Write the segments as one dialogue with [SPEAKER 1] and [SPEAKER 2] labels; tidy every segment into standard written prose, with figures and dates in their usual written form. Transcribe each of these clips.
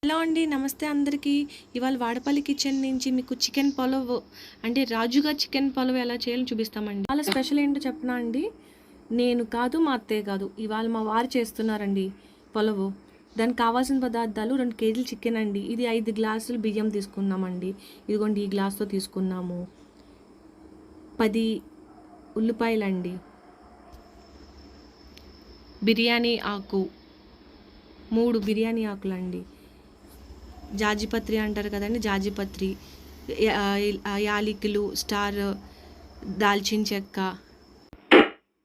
[SPEAKER 1] Hello అండి, నమస్తే అందరికీ. ఇవాళ వాడపల్లి కిచెన్ నుంచి మీకు చికెన్ పలావ్ అంటే రాజుగా చికెన్ పలావ్ ఎలా చేయాలో చూపిస్తామండి. వాళ్ళ స్పెషల్ ఏంటో చెప్పనా అండి. నేను కాదు, మా అత్తయ్య కాదు, ఇవాళ మా వారు చేస్తున్నారండి పలావ్. దానికి కావాల్సిన పదార్థాలు 2 కేజీలు చికెన్ అండి. ఇది 5 గ్లాసులు బియ్యం తీసుకున్నామండి. ఇదిగోండి, ఈ గ్లాస్తో తీసుకున్నాము. 10 ఉల్లిపాయలండి, బిర్యానీ ఆకు 3 బిర్యానీ ఆకులండి, జాజిపత్రి అంటారు కదండి, జాజిపత్రి, యాలకులు, స్టార్, దాల్చిన చెక్క,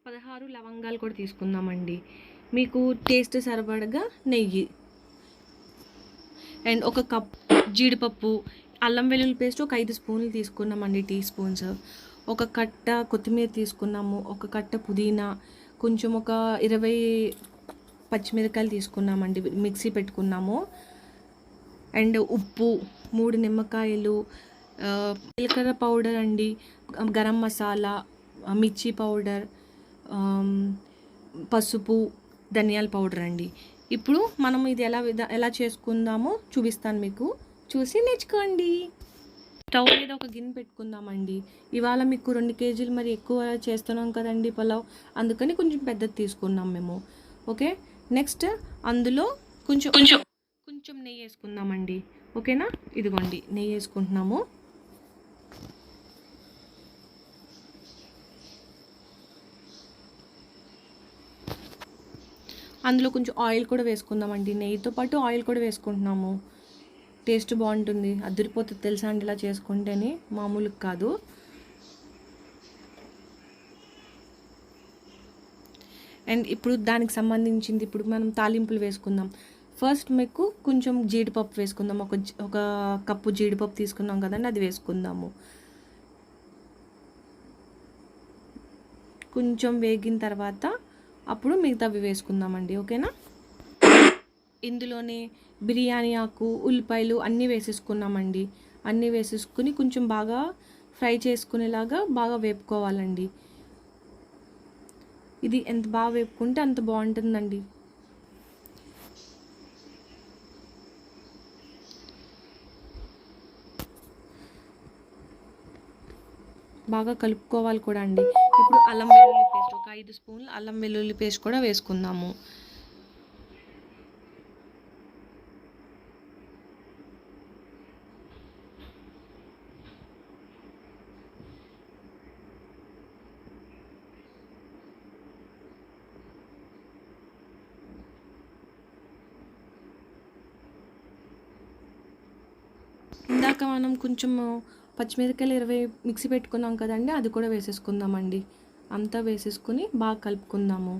[SPEAKER 1] 16 లవంగాలు కూడా తీసుకుందామండి. మీకు టేస్ట్ సరిపడగా నెయ్యి అండ్ 1 కప్ జీడిపప్పు, అల్లం వెల్లుల్లి పేస్ట్ ఒక 5 స్పూన్లు తీసుకున్నామండి, టీ స్పూన్స్. 1 కట్ట కొత్తిమీర తీసుకున్నాము, 1 కట్ట పుదీనా, కొంచెం ఒక 20 పచ్చిమిరకాయలు తీసుకున్నామండి, మిక్సీ పెట్టుకున్నాము. అండ్ ఉప్పు, 3 నిమ్మకాయలు, జీలకర్ర పౌడర్ అండి, గరం మసాలా, మిర్చి పౌడర్, పసుపు, ధనియాల పౌడర్ అండి. ఇప్పుడు మనం ఇది ఎలా చేసుకుందామో చూపిస్తాను మీకు, చూసి నేర్చుకోండి. స్టవ్ మీద ఒక గిన్నె పెట్టుకుందామండి. ఇవాళ మీకు 2 కేజీలు మరి ఎక్కువ చేస్తున్నాం కదండి పలావ్, అందుకని కొంచెం పెద్దది తీసుకున్నాం మేము. ఓకే, నెక్స్ట్ అందులో కొంచెం కొంచెం నెయ్యి వేసుకుందామండి. ఓకేనా, ఇదిగోండి నెయ్యి వేసుకుంటున్నాము. అందులో కొంచెం ఆయిల్ కూడా వేసుకుందామండి. నెయ్యితో పాటు ఆయిల్ కూడా వేసుకుంటున్నాము. టేస్ట్ బాగుంటుంది, అదిరిపోతుంది తెలుసా అండి ఇలా చేసుకుంటేనే, మామూలుగా కాదు. అండ్ ఇప్పుడు దానికి సంబంధించింది ఇప్పుడు మనం తాలింపులు వేసుకుందాం. ఫస్ట్ మీకు కొంచెం జీడిపప్పు వేసుకుందాం. ఒక కప్పు జీడిపప్పు తీసుకున్నాం కదండి, అది వేసుకుందాము. కొంచెం వేగిన తర్వాత అప్పుడు మిగతావి వేసుకుందామండి. ఓకేనా, ఇందులోనే బిర్యానీ ఆకు, ఉల్లిపాయలు అన్నీ వేసేసుకున్నామండి. అన్నీ వేసేసుకుని కొంచెం బాగా ఫ్రై చేసుకునేలాగా బాగా వేపుకోవాలండి. ఇది ఎంత బాగా వేపుకుంటే అంత బాగుంటుందండి. బాగా కలుపుకోవాలి కూడా అండి. ఇప్పుడు అల్లం వెల్లుల్లి పేస్ట్ ఒక 5 స్పూన్లు అల్లం వెల్లుల్లి పేస్ట్ కూడా వేసుకుందాము. ఇందాక మనం కొంచెం పచ్చిమిరపకాయలు 20 మిక్సీ పెట్టుకున్నాం కదండి, అది కూడా వేసేసుకుందామండి. అంతా వేసేసుకుని బాగా కలుపుకుందాము.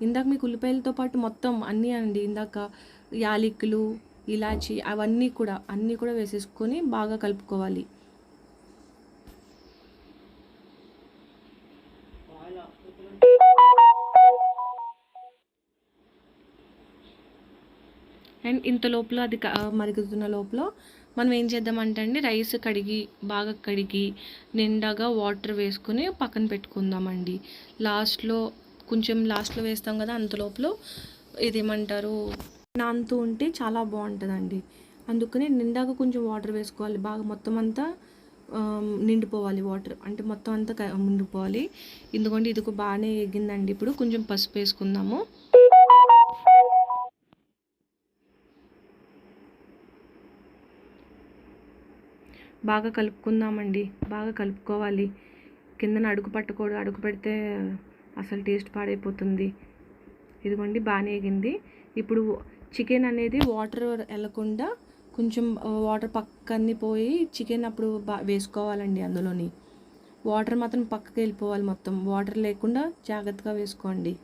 [SPEAKER 1] ఇందాక మీకు ఉల్లిపాయలతో పాటు మొత్తం అన్నీ అండి, ఇందాక యాలకులు, ఇలాచి అవన్నీ కూడా అన్నీ కూడా వేసేసుకొని బాగా కలుపుకోవాలి. అండ్ ఇంత లోపల అది మరుగుతున్న లోపల మనం ఏం చేద్దామంటే అండి, రైస్ బాగా కడిగి నిండాగా వాటర్ వేసుకుని పక్కన పెట్టుకుందామండి. లాస్ట్లో వేస్తాం కదా, అంత లోపల ఇదేమంటారు నానుతూ ఉంటే చాలా బాగుంటుందండి. అందుకని నిండాగా కొంచెం వాటర్ వేసుకోవాలి. బాగా మొత్తం అంతా నిండిపోవాలి, వాటర్ అంటే మొత్తం అంతా నిండిపోవాలి. ఎందుకంటే ఇది బాగానే ఎగిందండి. ఇప్పుడు కొంచెం పసుపు వేసుకుందాము. బాగా కలుపుకుందామండి, బాగా కలుపుకోవాలి. కిందన అడుగు పట్టకూడదు, అడుగు పెడితే అసలు టేస్ట్ పాడైపోతుంది. ఇదిగోండి బాగానే ఎగింది. ఇప్పుడు చికెన్ అనేది వాటర్ వెళ్ళకుండా కొంచెం వాటర్ పక్కన్ని పోయి చికెన్ అప్పుడు వేసుకోవాలండి. అందులోని వాటర్ మాత్రం పక్కకి వెళ్ళిపోవాలి, మొత్తం వాటర్ లేకుండా జాగ్రత్తగా వేసుకోండి.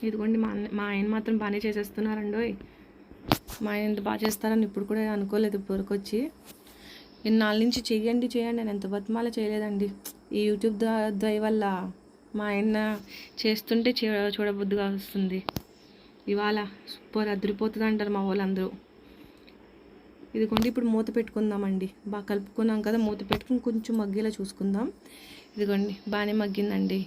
[SPEAKER 1] ఇదిగోండి మా ఆయన మాత్రం బాగానే చేసేస్తున్నారండి. మా ఆయన ఎంత బాగా చేస్తారని ఇప్పుడు కూడా అనుకోలేదు. ఇప్పటివరకు వచ్చి ఇన్నాళ్ళ నుంచి చేయండి నేను ఎంత బతిమాల చేయలేదండి. ఈ యూట్యూబ్ దయ వల్ల మా ఆయన చేస్తుంటే చూడబుద్ధిగా వస్తుంది. ఇవాళ సూపర్ అదిరిపోతుంది అంటారు మా వాళ్ళందరూ. ఇదిగోండి ఇప్పుడు మూత పెట్టుకుందామండి. బాగా కలుపుకున్నాం కదా, మూత పెట్టుకుని కొంచెం మగ్గేలా చూసుకుందాం. ఇదిగోండి బాగానే మగ్గిందండి.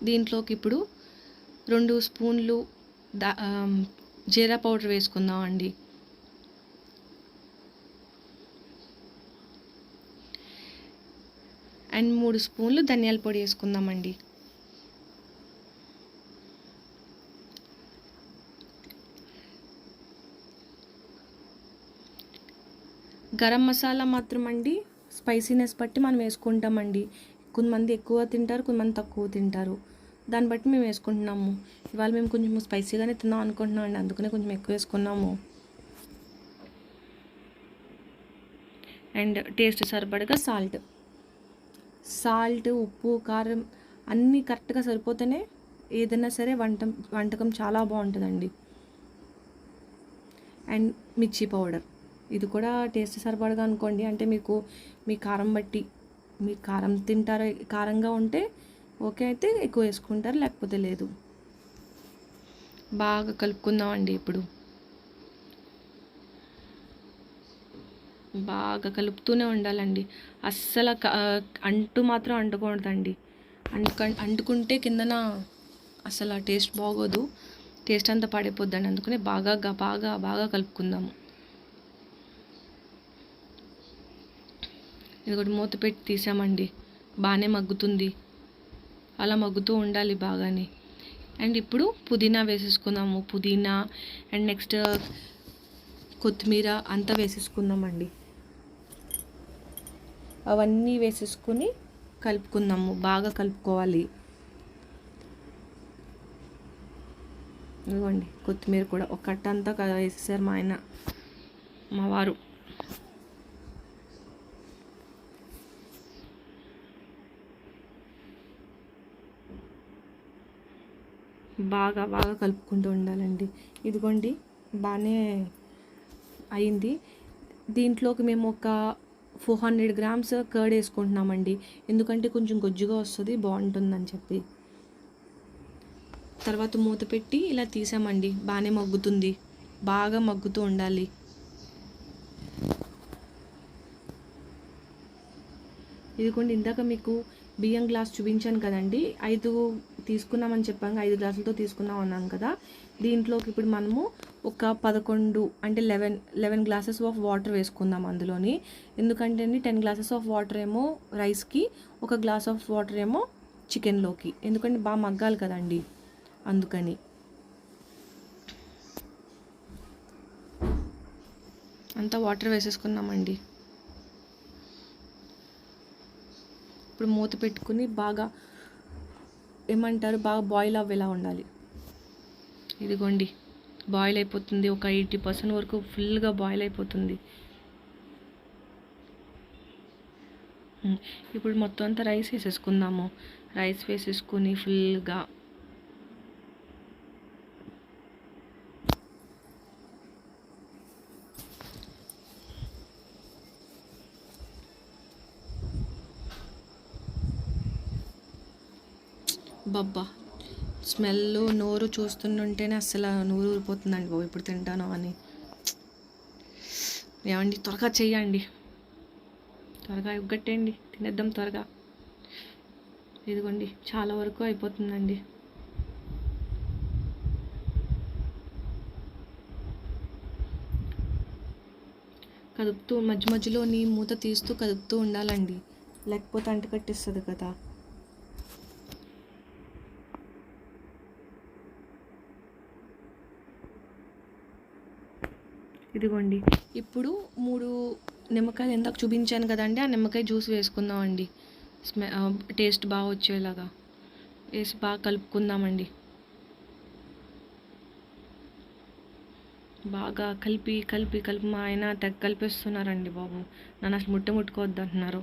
[SPEAKER 1] దీంట్లోకి ఇప్పుడు 2 స్పూన్లు జీరా పౌడర్ వేసుకుందామండి. అండ్ 3 స్పూన్లు ధనియాల పొడి వేసుకుందామండి. గరం మసాలా మాత్రం అండి స్పైసీనెస్ బట్టి మనం వేసుకుంటామండి. కొంతమంది ఎక్కువ తింటారు, కొంతమంది తక్కువ తింటారు. దాన్ని బట్టి మేము వేసుకుంటున్నాము. ఇవాళ మేము కొంచెం స్పైసీగానే తిందాం అనుకుంటున్నాం అండి, అందుకనే కొంచెం ఎక్కువ వేసుకున్నాము. అండ్ టేస్ట్ సరిపడగా సాల్ట్, ఉప్పు, కారం అన్నీ కరెక్ట్గా సరిపోతేనే ఏదైనా సరే వంటకం చాలా బాగుంటుందండి. అండ్ మిర్చి పౌడర్, ఇది కూడా టేస్ట్ సరిపడగా అనుకోండి. అంటే మీ కారం బట్టి, మీ కారం తింటారో, కారంగా ఉంటే ఓకే అయితే ఎక్కువ వేసుకుంటారు, లేకపోతే లేదు. బాగా కలుపుకుందామండి. ఇప్పుడు బాగా కలుపుతూనే ఉండాలండి. అస్సలు మాత్రం అంటకూడదండి. అంటుకుంటే కిందన అసలు ఆ టేస్ట్ బాగోదు, టేస్ట్ అంతా పడిపోద్దండి. అందుకనే బాగా బాగా బాగా కలుపుకుందాము. ఇది కూడా మూత పెట్టి తీసామండి, బాగానే మగ్గుతుంది. అలా మగ్గుతూ ఉండాలి బాగానే. అండ్ ఇప్పుడు పుదీనా వేసేసుకుందాము. పుదీనా అండ్ నెక్స్ట్ కొత్తిమీర అంతా వేసేసుకుందామండి. అవన్నీ వేసేసుకుని కలుపుకుందాము, బాగా కలుపుకోవాలి. ఇదిగోండి కొత్తిమీర కూడా ఒక కట్ట అంతా వేసేసారు మా వారు. బాగా బాగా కలుపుకుంటూ ఉండాలండి. ఇదిగోండి బాగానే అయింది. దీంట్లోకి మేము ఒక 400 గ్రామ్స్ కర్డ్ వేసుకుంటున్నామండి, ఎందుకంటే కొంచెం గొజ్జుగా వస్తుంది, బాగుంటుందని చెప్పి. తర్వాత మూత పెట్టి ఇలా తీసామండి. బాగానే మగ్గుతుంది, బాగా మగ్గుతూ ఉండాలి. ఇదిగోండి ఇందాక మీకు బియ్యం గ్లాస్ చూపించాను కదండి, 5 తీసుకున్నామని చెప్పాను, 5 గ్లాసులతో తీసుకున్నాం అన్నాను కదా. దీంట్లోకి ఇప్పుడు మనము ఒక 11 అంటే 11 గ్లాసెస్ ఆఫ్ వాటర్ వేసుకుందాం అందులోని. ఎందుకంటే 10 గ్లాసెస్ ఆఫ్ వాటర్ ఏమో రైస్కి, 1 గ్లాస్ ఆఫ్ వాటర్ ఏమో చికెన్లోకి, ఎందుకంటే బాగా మగ్గాలి కదండి, అందుకని. అంతా వాటర్ వేసేసుకున్నామండి. ఇప్పుడు మూత పెట్టుకుని బాగా బాగా బాయిల్ అవ్వేలా ఉండాలి. ఇదిగోండి బాయిల్ అయిపోతుంది, ఒక 80% వరకు ఫుల్గా బాయిల్ అయిపోతుంది. ఇప్పుడు మొత్తం అంతా రైస్ వేసేసుకుందాము. రైస్ వేసేసుకుని ఫుల్గా బబ్బా స్మెల్, నోరు చూస్తుంటేనే అస్సలు నోరు ఊరిపోతుందండి బాబు, ఇప్పుడు తింటాను అని. ఏమండి త్వరగా చెయ్యండి, త్వరగా ఇగ్గట్టేయండి, తినేద్దాం త్వరగా. ఇదిగోండి చాలా వరకు అయిపోతుందండి. కదుపుతూ మధ్య మధ్యలో మూత తీస్తూ కదుపుతూ ఉండాలండి, లేకపోతే అంటుకట్టేస్తుంది కదా. ఇదిగోండి ఇప్పుడు 3 నిమ్మకాయలు ఇందాక చూపించాను కదండి, ఆ నిమ్మకాయ జ్యూస్ వేసుకుందామండి. టేస్ట్ బాగా వచ్చేలాగా వేసి బాగా కలుపుకుందామండి. బాగా కలిపి కలిపి కలిపి మా ఆయన తెగ కలిపేస్తున్నారండి బాబు, నన్ను అసలు ముట్టుకోవద్దు అంటున్నారు.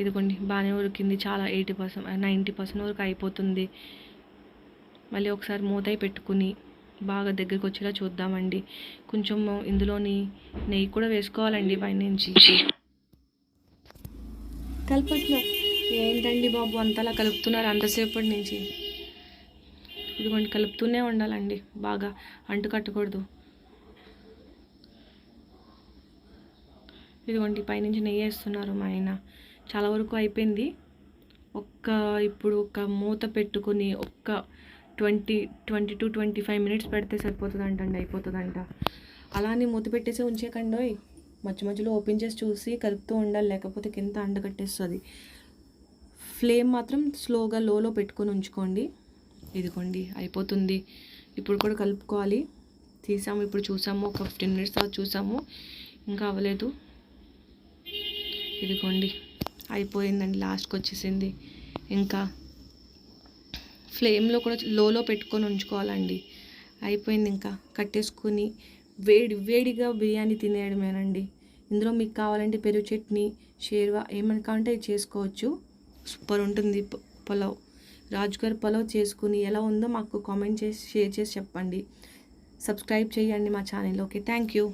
[SPEAKER 1] ఇదిగోండి బాగానే ఉడికింది, చాలా 80% 90% వరకు అయిపోతుంది. మళ్ళీ ఒకసారి మూత పెట్టుకుని బాగా దగ్గరికి వచ్చేలా చూద్దామండి. కొంచెం ఇందులోని నెయ్యి కూడా వేసుకోవాలండి పైనుంచి. కలుపుతున్నారు ఏంటండి బాబు అంతలా కలుపుతున్నారు అంతసేపటి నుంచి? ఇదిగోండి కలుపుతూనే ఉండాలండి, బాగా అంటుకట్టకూడదు. ఇదిగోండి పైనుంచి నెయ్యి వేస్తున్నారు మా ఆయన. చాలా వరకు అయిపోయింది, ఇప్పుడు ఒక మూత పెట్టుకుని 20 to 25 minutes పెడితే సరిపోతుందంటండి, అయిపోతుందంట. అలానే మూత పెట్టేసి ఉంచేకండోయ్. మధ్యలో ఓపెన్ చేసి చూసి కలుపుతూ ఉండాలి, లేకపోతే కింద అండకట్టేస్తుంది. ఫ్లేమ్ మాత్రం స్లోగా లోలో పెట్టుకొని ఉంచుకోండి. ఇదిగోండి అయిపోతుంది. ఇప్పుడు కూడా కలుపుకోవాలి. తీసాము, ఇప్పుడు చూసాము, ఒక 15 minutes తర్వాత చూసాము, ఇంకా అవ్వలేదు. ఇదిగోండి అయిపోయిందండి, లాస్ట్కి వచ్చేసింది. ఇంకా ఫ్లేమ్లో కూడా లోలో పెట్టుకొని ఉంచుకోవాలండి. అయిపోయింది, ఇంకా కట్టేసుకుని వేడిగా బిర్యానీ తినేయడమేనండి. ఇందులో మీకు కావాలంటే పెరుగు చట్నీ, షేర్వా ఏమైనా కావాలంటే ఇది చేసుకోవచ్చు. సూపర్ ఉంటుంది పులావ్. రాజుగారి పులావ్ చేసుకుని ఎలా ఉందో మాకు కామెంట్ చేసి షేర్ చేసి చెప్పండి. సబ్స్క్రైబ్ చేయండి మా ఛానల్. Okay, thank you.